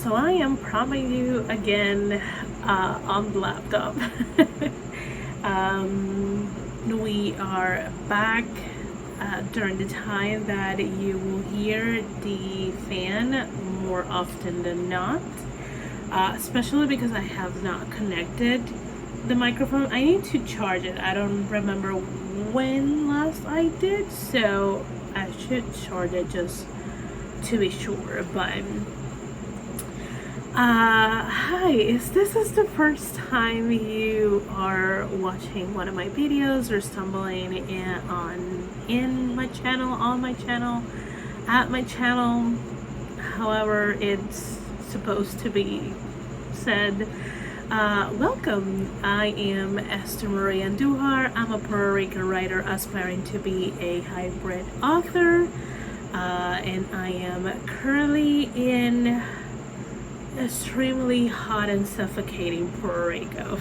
So I am prompting you again on the laptop. We are back during the time that you will hear the fan more often than not, especially because I have not connected the microphone. I need to charge it. I don't remember when last I did, so I should charge it just to be sure. But hi, if this is the first time you are watching one of my videos or stumbling in my channel, on my channel, at my channel, however it's supposed to be said, welcome. I am Esther Maria Andujar. I'm a Puerto Rican writer aspiring to be a hybrid author, and I am currently in extremely hot and suffocating Puerto Rico.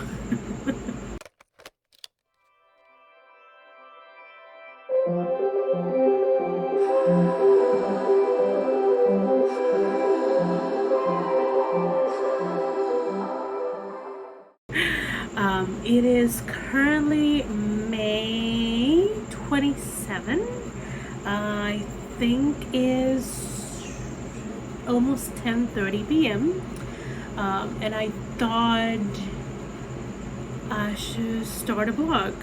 It is currently May 27. I think is almost 10:30 p.m. And I thought I should start a blog.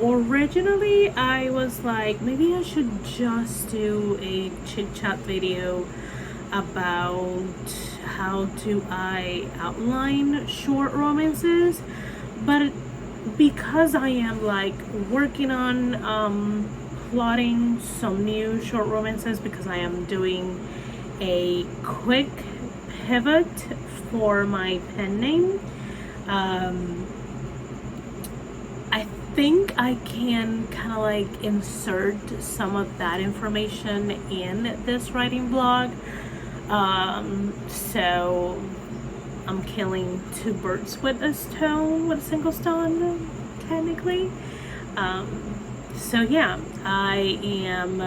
Originally I was like, maybe I should just do a chit chat video about how do I outline short romances, but because I am like working on plotting some new short romances, because I am doing a quick pivot for my pen name, I think I can kind of like insert some of that information in this writing blog. So I'm killing two birds with a stone, with a single stone, technically. So yeah, I am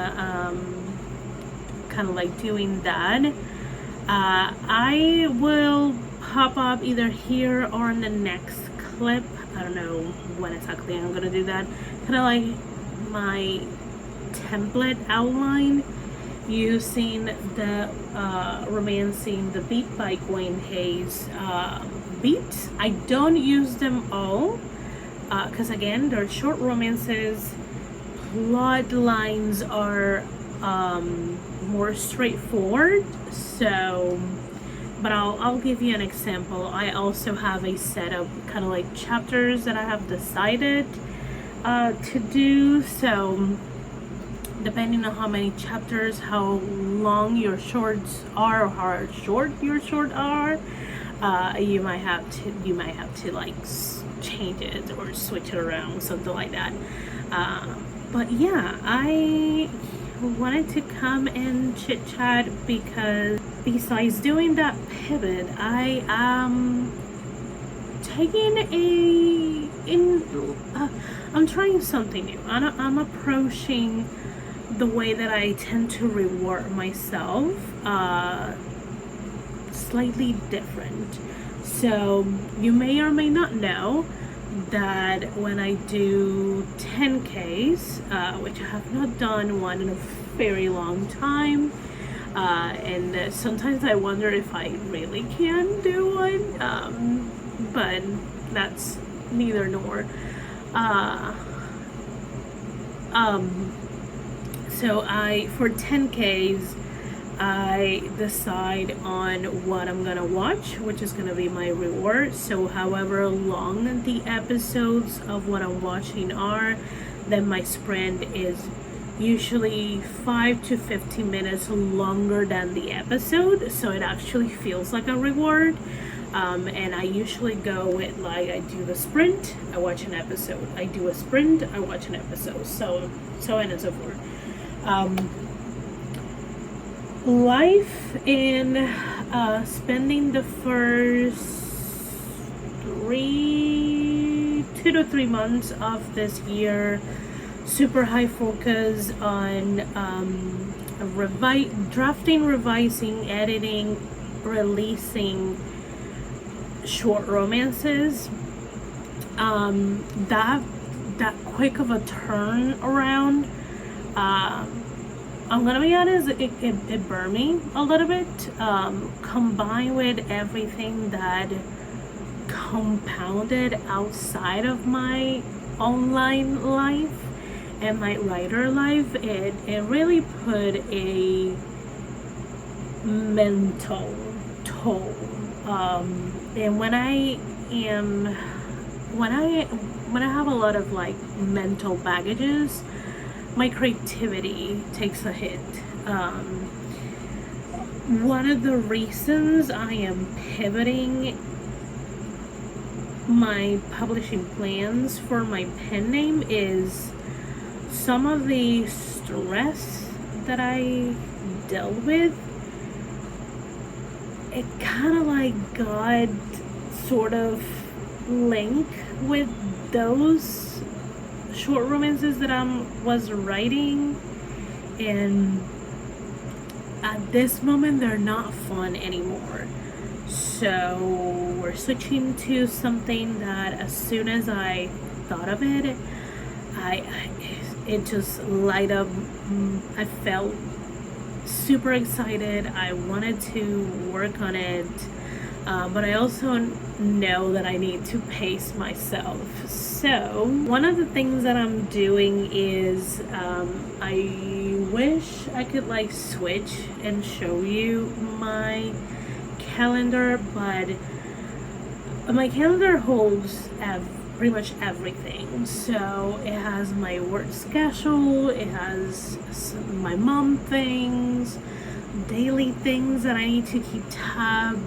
kind of like doing that. I will pop up either here or in the next clip. I don't know when exactly I'm gonna do that. Kind of like my template outline using the Romancing the Beat by Gwen Hayes beats. I don't use them all because again, they're short romances. Plot lines are more straightforward, so but I'll give you an example. I also have a set of kind of like chapters that I have decided to do, so depending on how many chapters, how long your shorts are, or how short your short are, you might have to like change it or switch it around, something like that. But yeah, I wanted to come and chit chat because besides doing that pivot, I am taking I'm trying something new. I'm approaching the way that I tend to reward myself slightly different. So you may or may not know that when I do 10Ks, which I have not done one in a very long time, and sometimes I wonder if I really can do one, but that's neither nor. So for 10Ks, I decide on what I'm gonna watch, which is gonna be my reward. So however long the episodes of what I'm watching are, then my sprint is usually 5 to 15 minutes longer than the episode, so it actually feels like a reward. And I usually go with like, I do the sprint, I watch an episode, I do a sprint, I watch an episode, so on and so forth. Life in spending the first 2 to 3 months of this year super high focus on drafting, revising, editing releasing short romances. That quick of a turn around, I'm gonna be honest, it burned me a little bit, combined with everything that compounded outside of my online life and my writer life. It really put a mental toll. And when I have a lot of like mental baggages, my creativity takes a hit. One of the reasons I am pivoting my publishing plans for my pen name is some of the stress that I dealt with. It kind of like got sort of linked with those short romances that I was writing, and at this moment they're not fun anymore. So we're switching to something that as soon as I thought of it, it just light up. I felt super excited. I wanted to work on it, but I also know that I need to pace myself. So one of the things that I'm doing is I wish I could like switch and show you my calendar, but my calendar holds pretty much everything. So it has my work schedule, it has my mom things, daily things that I need to keep tab,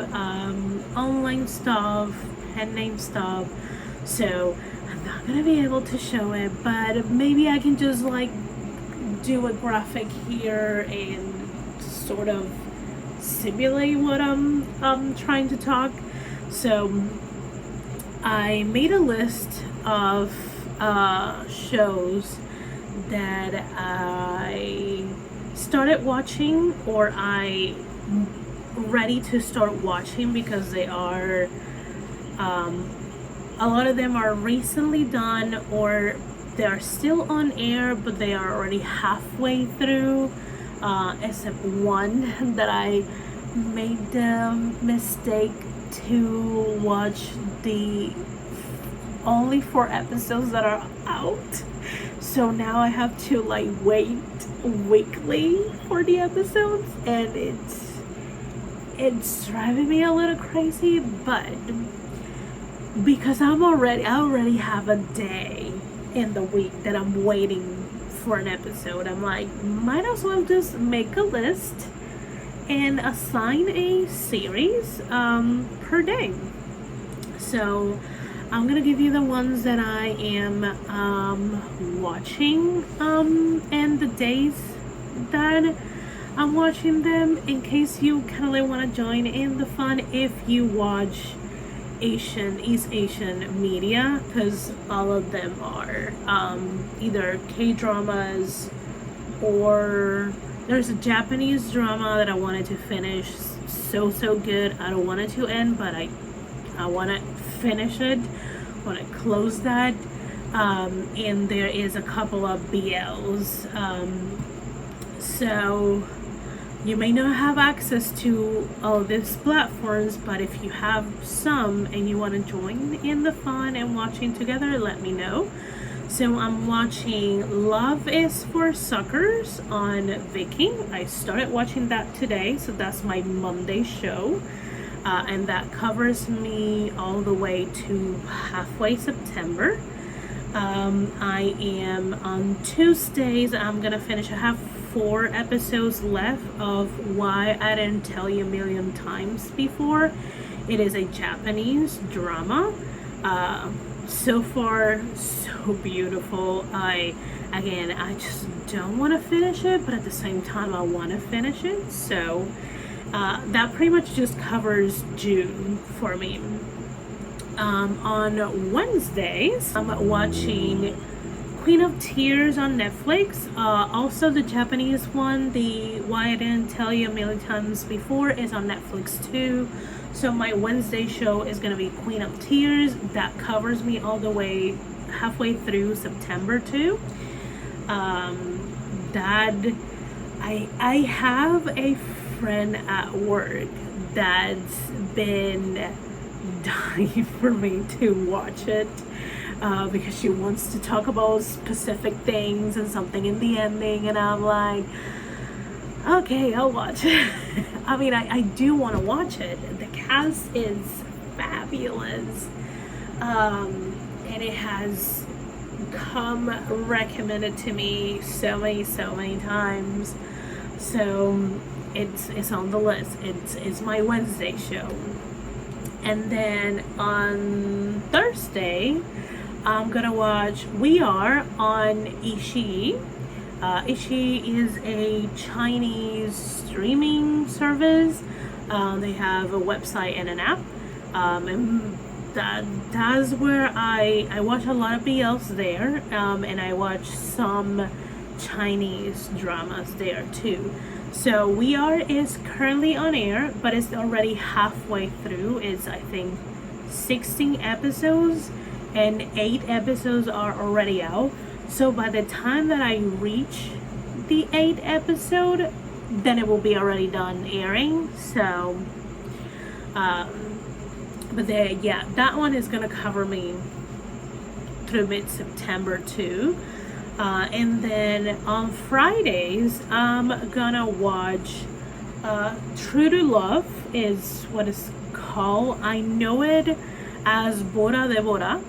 online stuff, pen name stuff. So I'm not gonna be able to show it, but maybe I can just like do a graphic here and sort of simulate what I'm trying to talk. So I made a list of shows that I started watching or I ready to start watching because they are a lot of them are recently done or they are still on air but they are already halfway through, except one that I made the mistake to watch the only 4 episodes that are out. So now I have to like wait weekly for the episodes, and it's driving me a little crazy. But because I already have a day in the week that I'm waiting for an episode, I'm like, might as well just make a list and assign a series per day. So I'm gonna give you the ones that I am watching and the days that I'm watching them, in case you kind of like want to join in the fun if you watch East Asian media, because all of them are either Kdramas or there's a Japanese drama that I wanted to finish. So good. I don't want it to end, but I want to finish it. I want to close that. And there is a couple of BLs. So you may not have access to all these platforms, but if you have some and you want to join in the fun and watching together, let me know. So I'm watching Love is for Suckers on Viking. I started watching that today, so that's my Monday show. And that covers me all the way to halfway September. I am on Tuesdays. I'm gonna finish. I have 4 episodes left of Why I Didn't Tell You a Million Times Before. It is a Japanese drama. So far, so beautiful. I just don't want to finish it, but at the same time, I want to finish it. So that pretty much just covers June for me. On Wednesdays, I'm watching Queen of Tears on Netflix. Also, the Japanese one, the Why I Didn't Tell You a Million Times Before, is on Netflix too. So my Wednesday show is gonna be Queen of Tears. That covers me all the way halfway through September too. That I have a friend at work that's been dying for me to watch it. Because she wants to talk about specific things and something in the ending, and I'm like, okay, I'll watch it. I mean, I do want to watch it. The cast is fabulous, and it has come recommended to me so many times. So it's on the list. It's my Wednesday show. And then on Thursday, I'm gonna watch We Are on Ishi. Ishi is a Chinese streaming service. They have a website and an app. And that's where I watch a lot of BLs there. And I watch some Chinese dramas there too. So We Are is currently on air, but it's already halfway through. It's, I think, 16 episodes, and 8 episodes are already out. So by the time that I reach the 8th episode, then it will be already done airing. So, but yeah, that one is gonna cover me through mid-September too. And then on Fridays, I'm gonna watch True to Love is what it's called. I know it as Bora de Bora.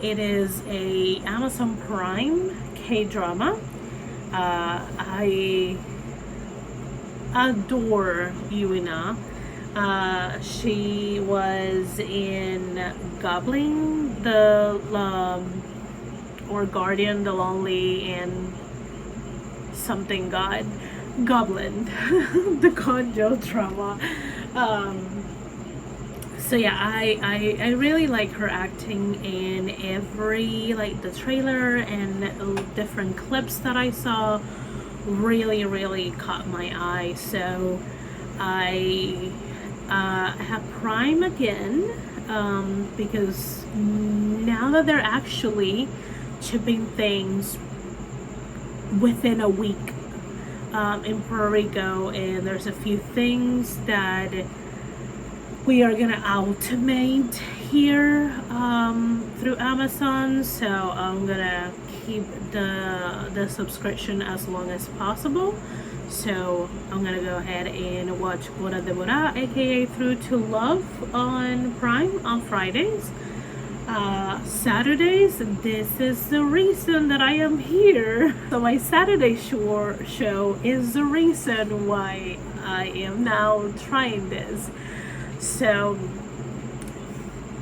It is a Amazon Prime K-drama. I adore Yuina. She was in Goblin, or Guardian, the Lonely, and something God, Goblin, the Konjo drama. So yeah, I really like her acting in every, like, the trailer and different clips that I saw really caught my eye. So I have Prime again, because now that they're actually shipping things within a week in Puerto Rico, and there's a few things that we are gonna automate here through Amazon. So I'm gonna keep the subscription as long as possible. So I'm gonna go ahead and watch Bora de Bora, aka Through to Love, on Prime on Fridays. Saturdays, this is the reason that I am here. So my Saturday show is the reason why I am now trying this. So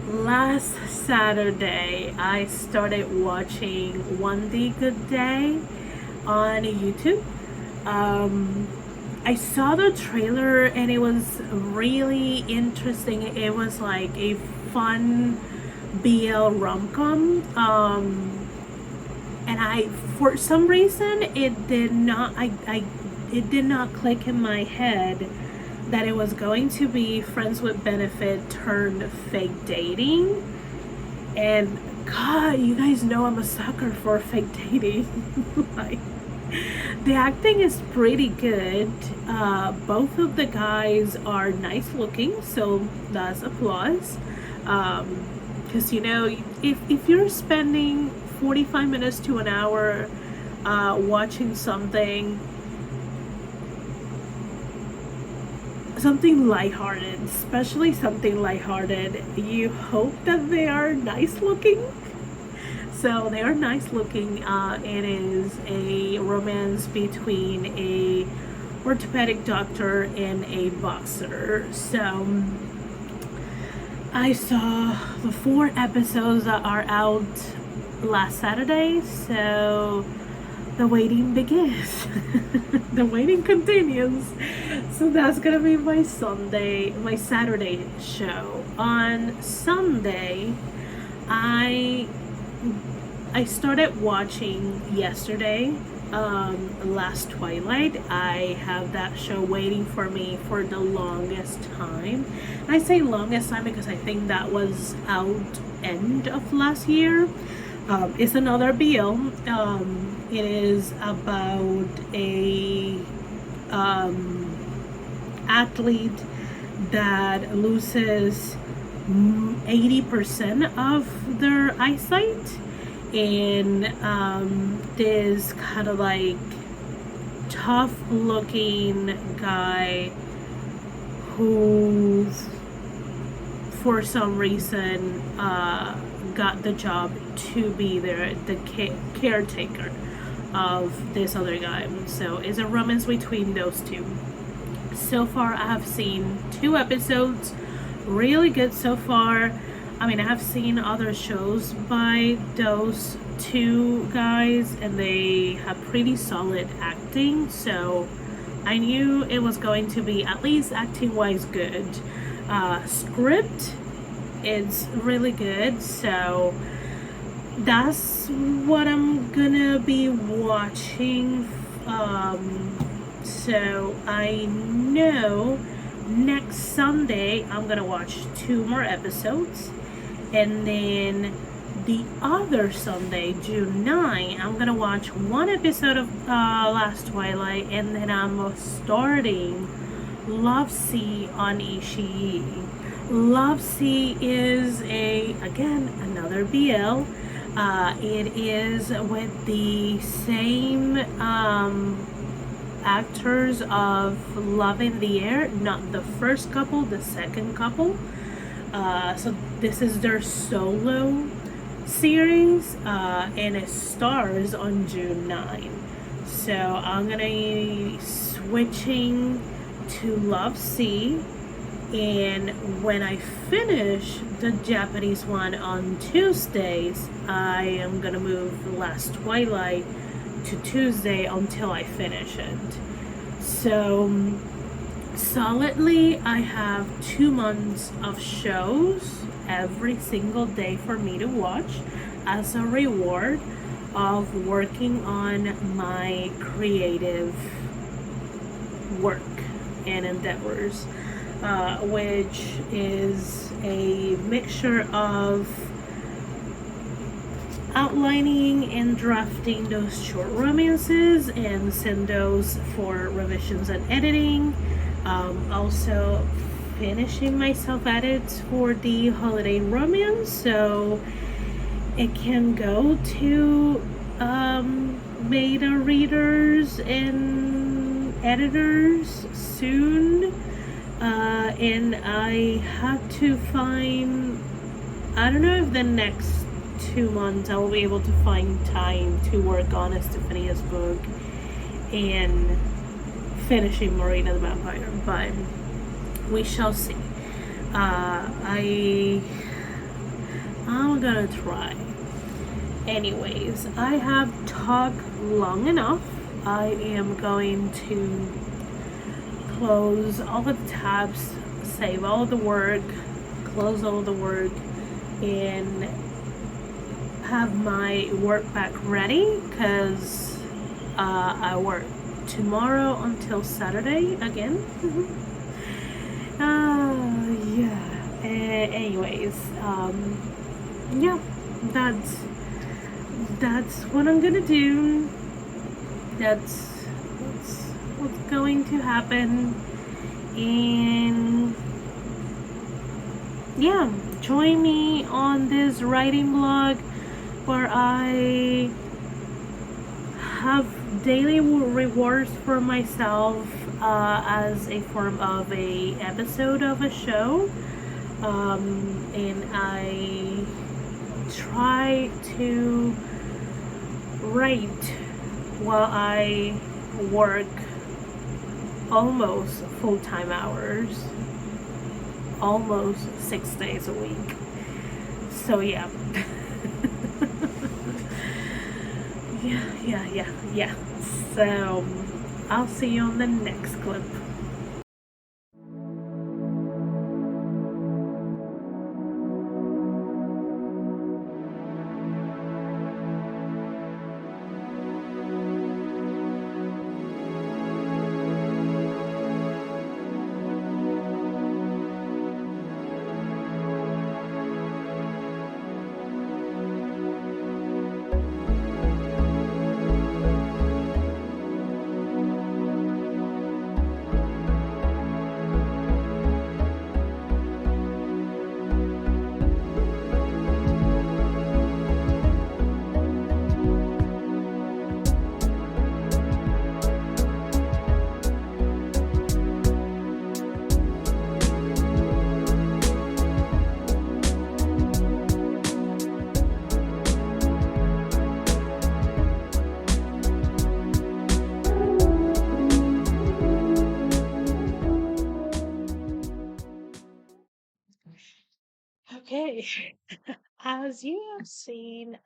last Saturday, I started watching One Day Good Day on YouTube. I saw the trailer and it was really interesting. It was like a fun BL rom-com, and for some reason it did not click in my head that it was going to be friends with benefit turned fake dating. And God, you guys know I'm a sucker for fake dating. Like, the acting is pretty good. Both of the guys are nice looking, so that's applause. Because, you know, if you're spending 45 minutes to an hour watching something lighthearted, especially something lighthearted, you hope that they are nice looking. So they are nice looking. It is a romance between a orthopedic doctor and a boxer. So I saw the 4 episodes that are out last Saturday, so the waiting begins. The waiting continues. So that's gonna be my Saturday show. On Sunday, I I started watching yesterday, Last Twilight. I have that show waiting for me for the longest time. And I say longest time because I think that was out end of last year. It's another BL. It is about a athlete that loses 80% of their eyesight, and this kind of like tough looking guy who for some reason got the job to be the caretaker of this other guy. So it's a romance between those two. So far I have seen 2 episodes, really good so far. I mean, I have seen other shows by those 2 guys and they have pretty solid acting, so I knew it was going to be at least acting wise good. Script is really good, so that's what I'm gonna be watching. So I know next Sunday I'm gonna watch 2 more episodes, and then the other Sunday, June 9, I'm gonna watch 1 episode of Last Twilight, and then I'm starting Love Sea on Ishii. Love Sea is again another BL. It is with the same actors of Love in the Air, not the first couple, the second couple. So this is their solo series, and it stars on June 9. So I'm gonna be switching to Love Sea, and when I finish the Japanese one on Tuesdays, I am gonna move Last Twilight to Tuesday until I finish it. So solidly I have 2 months of shows every single day for me to watch as a reward of working on my creative work and endeavors, which is a mixture of outlining and drafting those short romances and send those for revisions and editing. Also finishing my self-edits for the holiday romance, so it can go to beta readers and editors soon. And I have to find, I don't know if the next 2 months I will be able to find time to work on Estefania's book and finishing Marina the Vampire, but we shall see. I'm gonna try. Anyways, I have talked long enough. I am going to close all of the tabs, save all of the work, close all of the work, and have my work back ready, because I work tomorrow until Saturday again. Yeah. Anyways, yeah, that's what I'm gonna do. That's what's going to happen. And yeah, join me on this writing blog where I have daily rewards for myself as a form of a episode of a show, and I try to write while I work almost full-time hours, almost 6 days a week. So yeah. Yeah. So I'll see you on the next clip. Okay. As you have seen,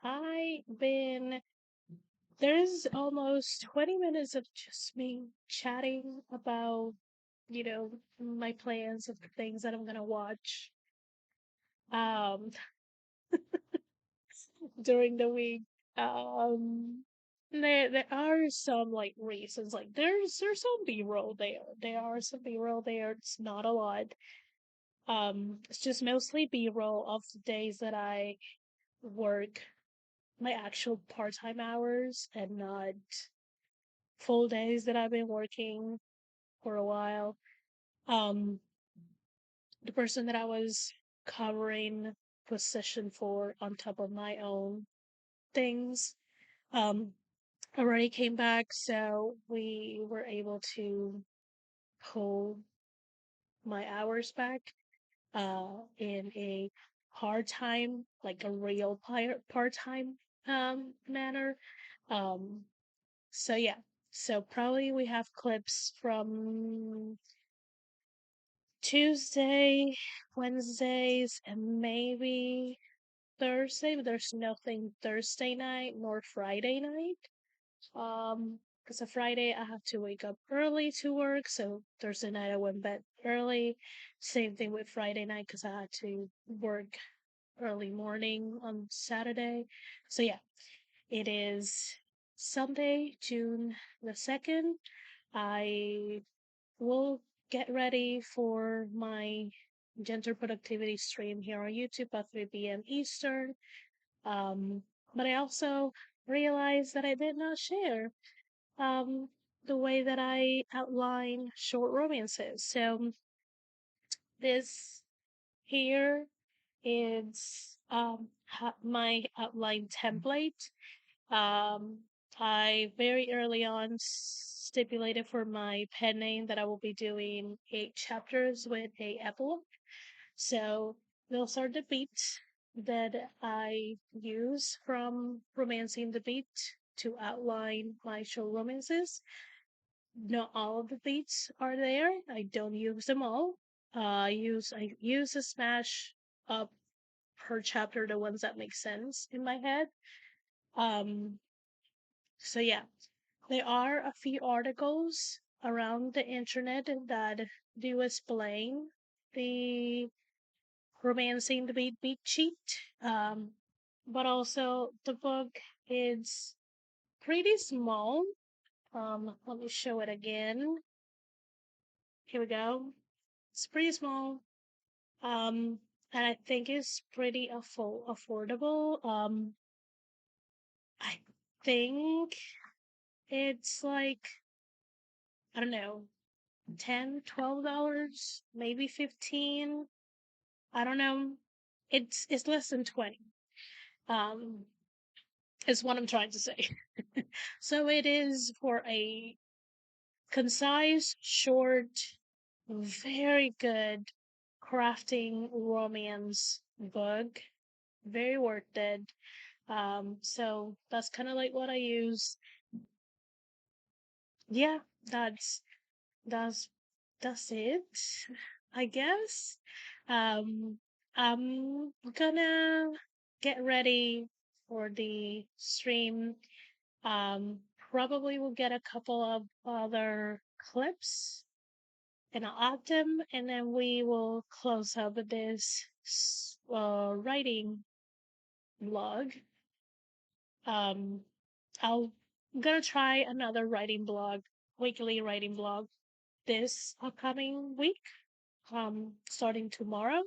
there's almost 20 minutes of just me chatting about, my plans of the things that I'm gonna watch um during the week. Um there are some like reasons, like there's some B-roll there. There are some B-roll there. It's not a lot. It's just mostly B-roll of the days that I work my actual part-time hours and not full days that I've been working for a while. Um, the person that I was covering position for on top of my own things, um, already came back, so we were able to pull my hours back, in a part time, like a real part time, manner. Um, So yeah. So probably we have clips from Tuesday, Wednesdays, and maybe Thursday, but there's nothing Thursday night nor Friday night. Because a Friday I have to wake up early to work, so Thursday night I went bed early. Same thing with Friday night because I had to work early morning on Saturday. So yeah, it is Sunday, June the 2nd. I will get ready for my gender productivity stream here on YouTube at 3 p.m. Eastern. Um, but I also realized that I did not share um, the way that I outline short romances. So this here is my outline template. Um, I very early on stipulated for my pen name that I will be doing 8 chapters with a epilogue. So those are the beats that I use from Romancing the Beat to outline my show romances. Not all of the beats are there. I don't use them all. I use a smash up per chapter, the ones that make sense in my head. Um, so yeah, there are a few articles around the internet that do explain the romancing the beat cheat. But also the book is pretty small. Let me show it again. Here we go. It's pretty small. And I think it's pretty affordable. I think it's like, I don't know, 10, $12, maybe 15. I don't know. It's less than 20. Um, is what I'm trying to say. So it is for a concise, short, very good crafting romance book. Very worth it. So that's kind of like what I use. Yeah, that's that's that's it, I guess. Um, I'm gonna get ready for the stream. Probably will get a couple of other clips and I'll add them, and then we will close up this writing blog. Um, I'm gonna try another writing blog, weekly writing blog this upcoming week, starting tomorrow,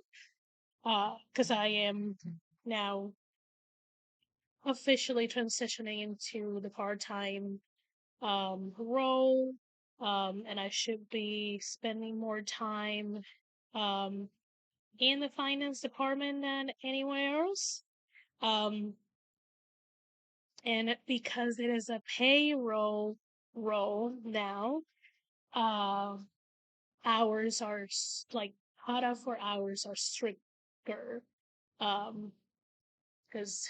because I am now officially transitioning into the part-time role, and I should be spending more time um in the finance department than anywhere else. Um, and because it is a payroll role now, uh, hours are like cut off for hours are stricter. Um, because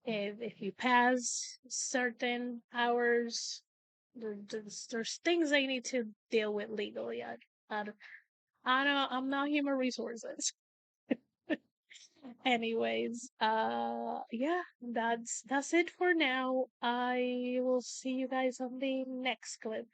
if you pass certain hours, there's things they need to deal with legally. I don't, I'm not human resources. Anyways, yeah, that's it for now. I will see you guys on the next clip.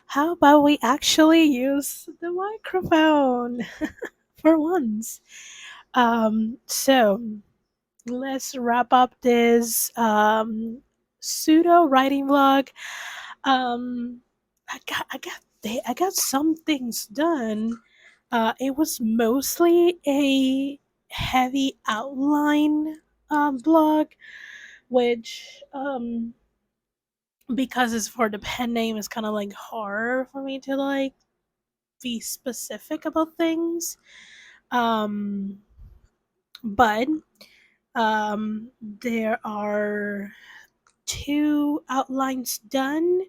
How about we actually use the microphone for once? So let's wrap up this pseudo writing vlog. Um, I got some things done. It was mostly a heavy outline blog, which because it's for the pen name, is kind of like hard for me to like be specific about things. Um, but there are two outlines done.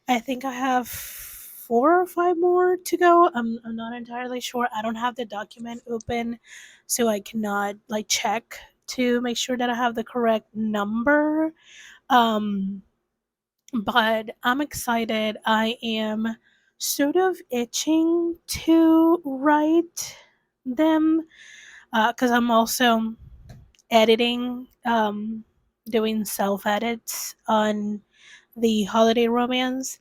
I think I have four or five more to go. I'm not entirely sure. I don't have the document open, so I cannot like check to make sure that I have the correct number. Um, but I'm excited. I am sort of itching to write them because I'm also editing, doing self edits on the holiday romance.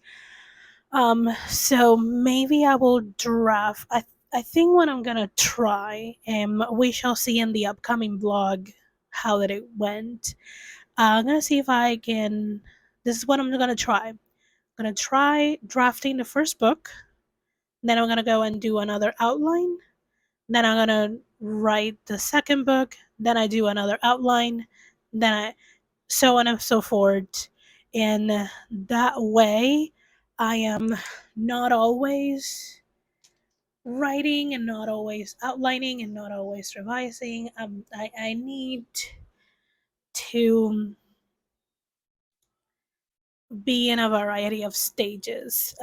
So maybe I will draft. I think what I'm gonna try, and we shall see in the upcoming vlog how that it went. I'm gonna see if I can. This is what I'm gonna try. I'm gonna try drafting the first book. Then I'm gonna go and do another outline. Then I'm gonna write the second book. Then I do another outline. Then I so on and so forth. And that way, I am not always writing and not always outlining and not always revising. I need to be in a variety of stages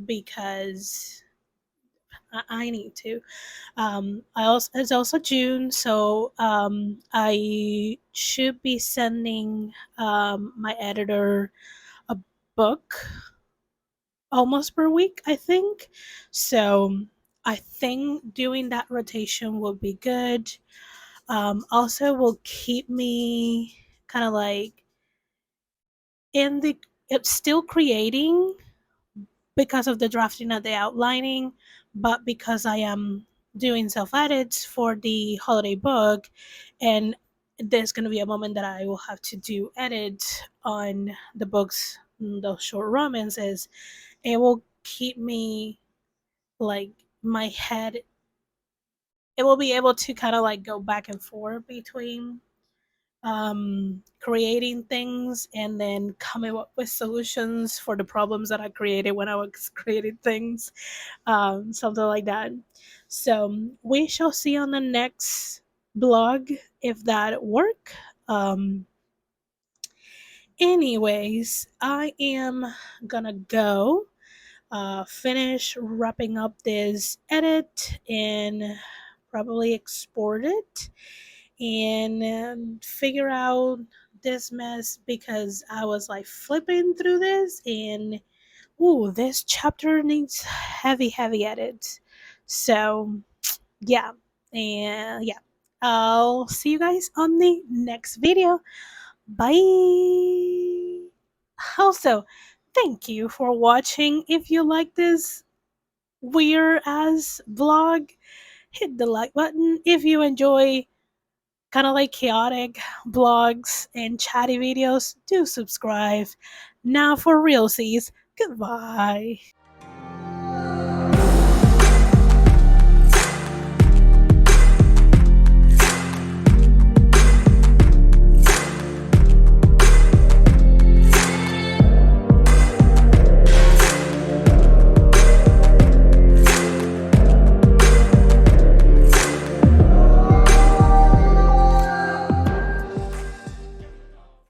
because I need to. It's also June, so I should be sending my editor a book almost per week, I think. So I think doing that rotation will be good. Also, will keep me kind of like in the it's still creating because of the drafting of the outlining, but because I am doing self edits for the holiday book, and there's going to be a moment that I will have to do edits on the books, those short romances. It will keep me like my head. It will be able to kind of like go back and forth between creating things and then coming up with solutions for the problems that I created when I was creating things, something like that. So we shall see on the next blog if that work. Um, Anyways, I am gonna go finish wrapping up this edit and probably export it and figure out this mess because I was like flipping through this and ooh, this chapter needs heavy edits. So Yeah, and yeah, I'll see you guys on the next video. Bye. Also, thank you for watching. If you like this weird ass vlog, hit the like button. If you enjoy kind of like chaotic vlogs and chatty videos, do subscribe. Now for realsies, goodbye.